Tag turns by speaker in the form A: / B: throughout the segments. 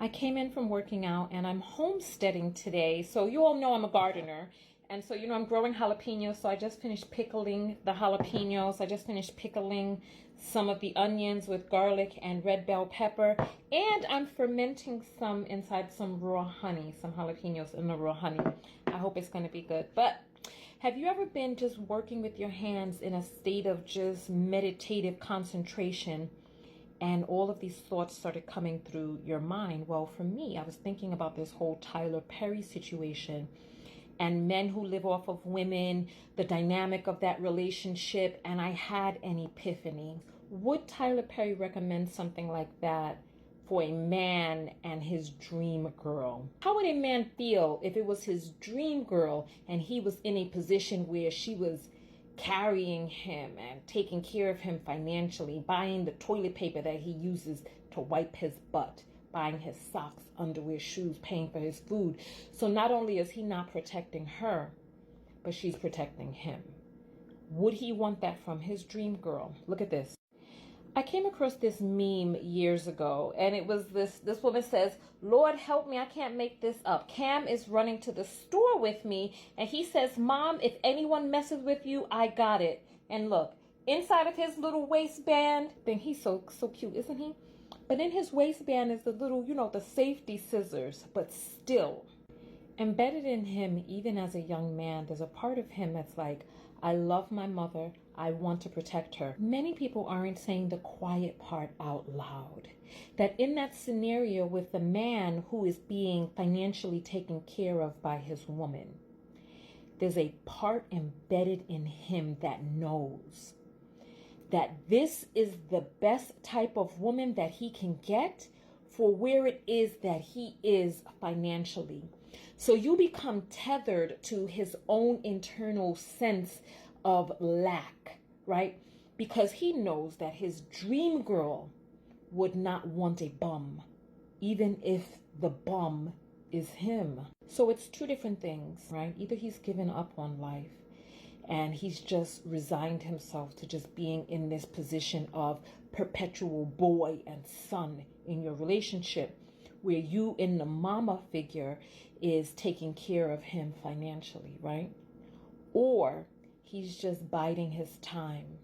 A: I came in from working out and I'm homesteading today. So you all know I'm a gardener. And so, I'm growing jalapenos. So I just finished pickling the jalapenos. I just finished pickling some of the onions with garlic and red bell pepper. And I'm fermenting some inside some raw honey, some jalapenos in the raw honey. I hope it's going to be good. But have you ever been just working with your hands in a state of just meditative concentration? And all of these thoughts started coming through your mind. Well, for me, I was thinking about this whole Tvler Perry situation and men who live off of women, the dynamic of that relationship. And I had an epiphany. Would Tvler Perry recommend something like that for a man and his dream girl? How would a man feel if it was his dream girl and he was in a position where she was carrying him and taking care of him financially, buying the toilet paper that he uses to wipe his butt, buying his socks, underwear, shoes, paying for his food? So not only is he not protecting her, but she's protecting him. Would he want that from his dream girl? Look at this. I came across this meme years ago, and it was this woman says, "Lord help me, I can't make this up. Cam is running to the store with me, and he says, 'Mom, if anyone messes with you, I got it.'" And look, inside of his little waistband, then he's so cute, isn't he? But in his waistband is the little, the safety scissors, but still embedded in him, even as a young man, there's a part of him that's like, I love my mother. I want to protect her. Many people aren't saying the quiet part out loud. That in that scenario with the man who is being financially taken care of by his woman, there's a part embedded in him that knows that this is the best type of woman that he can get for where it is that he is financially. So you become tethered to his own internal sense of lack, right? Because he knows that his dream girl would not want a bum, even if the bum is him. So it's two different things, right? Either he's given up on life and he's just resigned himself to just being in this position of perpetual boy and son in your relationship, where you in the mama figure is taking care of him financially, right? Or he's just biding his time.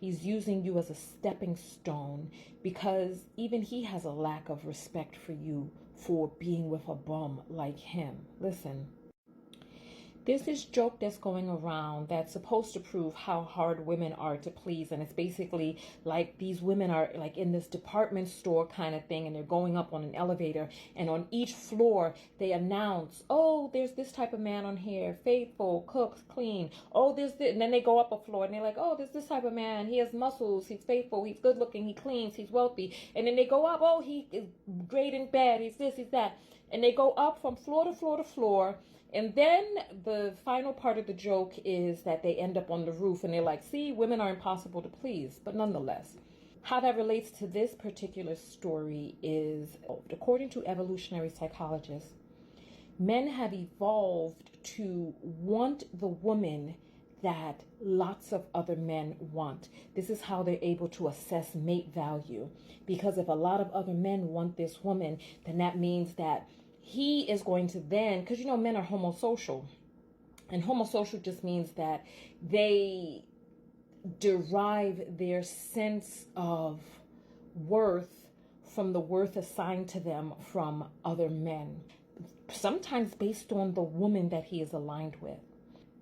A: He's using you as a stepping stone because even he has a lack of respect for you for being with a bum like him. Listen. There's this joke that's going around that's supposed to prove how hard women are to please. And it's basically like these women are like in this department store kind of thing, and they're going up on an elevator. And on each floor, they announce, oh, there's this type of man on here, faithful, cooks, clean. Oh, there's this. And then they go up a floor and they're like, oh, there's this type of man. He has muscles. He's faithful. He's good looking. He cleans. He's wealthy. And then they go up. Oh, he is great in bed. He's this, he's that. And they go up from floor to floor to floor. And then the final part of the joke is that they end up on the roof and they're like, see, women are impossible to please. But nonetheless, how that relates to this particular story is, according to evolutionary psychologists, men have evolved to want the woman that lots of other men want. This is how they're able to assess mate value. Because if a lot of other men want this woman, then that means that he is going to then, because men are homosocial. And homosocial just means that they derive their sense of worth from the worth assigned to them from other men. Sometimes based on the woman that he is aligned with.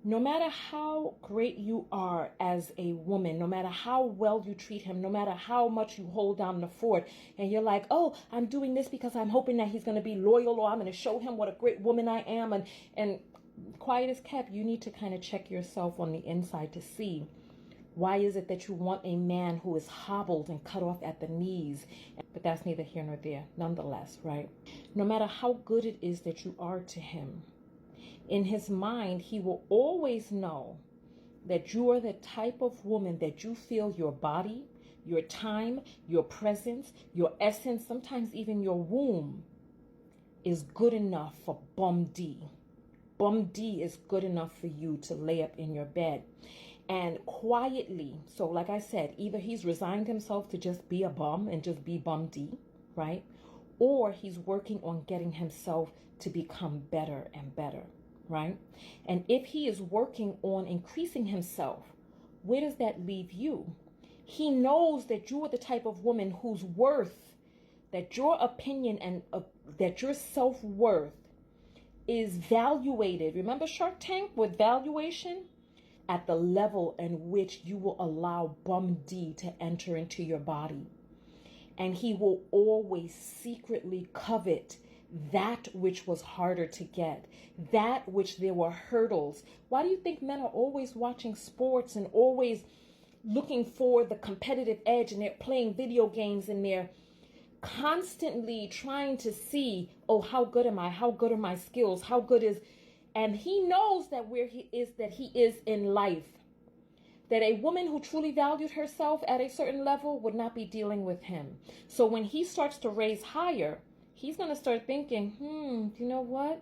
A: No matter how great you are as a woman, no matter how well you treat him, no matter how much you hold down the fort, and you're like, oh, I'm doing this because I'm hoping that he's going to be loyal, or I'm going to show him what a great woman I am. And quiet as kept, you need to kind of check yourself on the inside to see, why is it that you want a man who is hobbled and cut off at the knees? But that's neither here nor there, nonetheless, right? No matter how good it is that you are to him, in his mind, he will always know that you are the type of woman that you feel your body, your time, your presence, your essence, sometimes even your womb is good enough for Bum D. Bum D is good enough for you to lay up in your bed. And quietly, so like I said, either he's resigned himself to just be a bum and just be Bum D, right? or he's working on getting himself to become better and better, right? And if he is working on increasing himself, where does that leave you? He knows that you are the type of woman whose worth, that your opinion and that your self-worth is valuated. Remember Shark Tank with valuation? At the level in which you will allow Bum D to enter into your body. And he will always secretly covet that which was harder to get, that which there were hurdles. Why do you think men are always watching sports and always looking for the competitive edge, and they're playing video games and they're constantly trying to see, oh, how good am I? How good are my skills? How good is... And he knows that where he is in life, that a woman who truly valued herself at a certain level would not be dealing with him. So when he starts to raise higher, he's going to start thinking, you know what?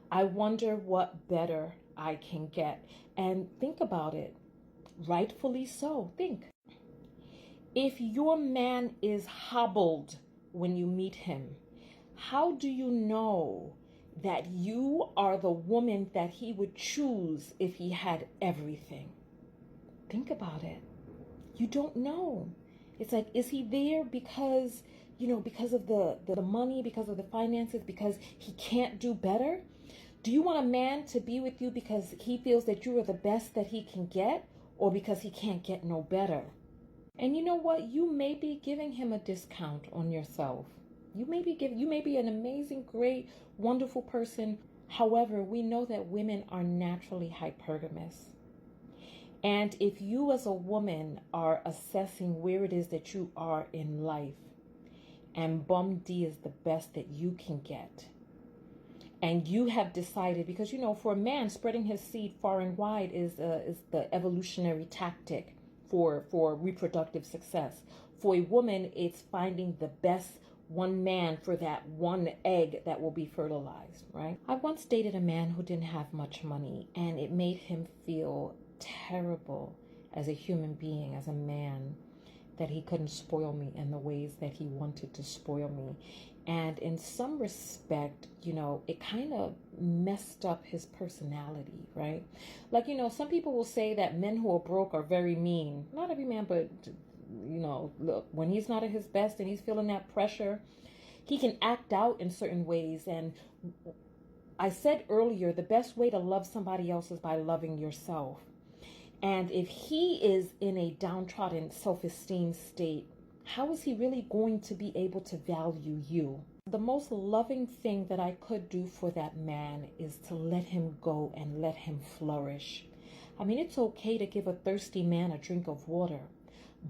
A: I wonder what better I can get. And think about it. Rightfully so. Think. If your man is hobbled when you meet him, how do you know that you are the woman that he would choose if he had everything? Think about it. You don't know. It's like, is he there because, because of the money, because of the finances, because he can't do better? Do you want a man to be with you because he feels that you are the best that he can get, or because he can't get no better? And you know what? You may be giving him a discount on yourself. You may be an amazing, great, wonderful person. However, we know that women are naturally hypergamous. And if you as a woman are assessing where it is that you are in life, and Bum D is the best that you can get, and you have decided, because for a man, spreading his seed far and wide is the evolutionary tactic for reproductive success. For a woman, it's finding the best one man for that one egg that will be fertilized, right? I once dated a man who didn't have much money, and it made him feel terrible as a human being, as a man, that he couldn't spoil me in the ways that he wanted to spoil me. And in some respect, it kind of messed up his personality, right? Like, some people will say that men who are broke are very mean. Not every man, but look, when he's not at his best and he's feeling that pressure, he can act out in certain ways. And I said earlier, the best way to love somebody else is by loving yourself. And if he is in a downtrodden self-esteem state, how is he really going to be able to value you? The most loving thing that I could do for that man is to let him go and let him flourish. I mean, it's okay to give a thirsty man a drink of water.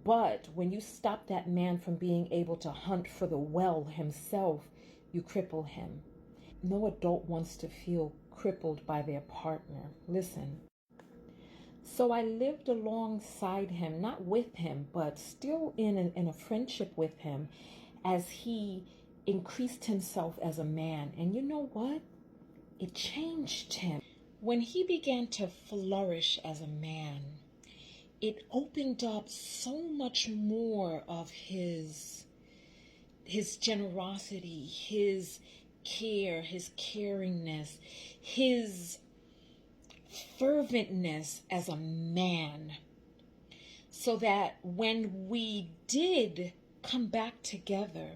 A: But when you stop that man from being able to hunt for the well himself, you cripple him. No adult wants to feel crippled by their partner. Listen. So I lived alongside him, not with him, but still in a friendship with him as he increased himself as a man. And you know what? It changed him. When he began to flourish as a man, it opened up so much more of his generosity, his care, his caringness, his ferventness as a man, so that when we did come back together,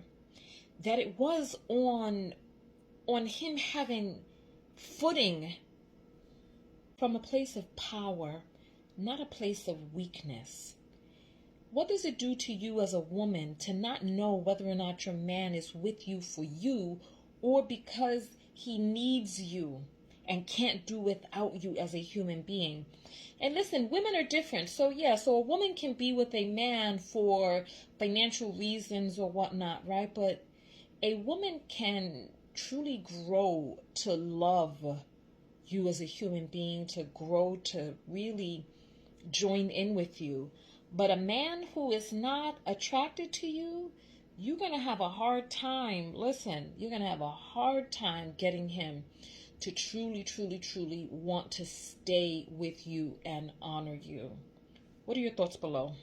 A: that it was on him having footing from a place of power, not a place of weakness. What does it do to you as a woman to not know whether or not your man is with you for you, or because he needs you and can't do without you as a human being? And listen, women are different. So a woman can be with a man for financial reasons or whatnot, right? But a woman can truly grow to love you as a human being, to grow to really join in with you. But a man who is not attracted to you, you're going to have a hard time. Listen, you're going to have a hard time getting him to truly, truly, truly want to stay with you and honor you. What are your thoughts below?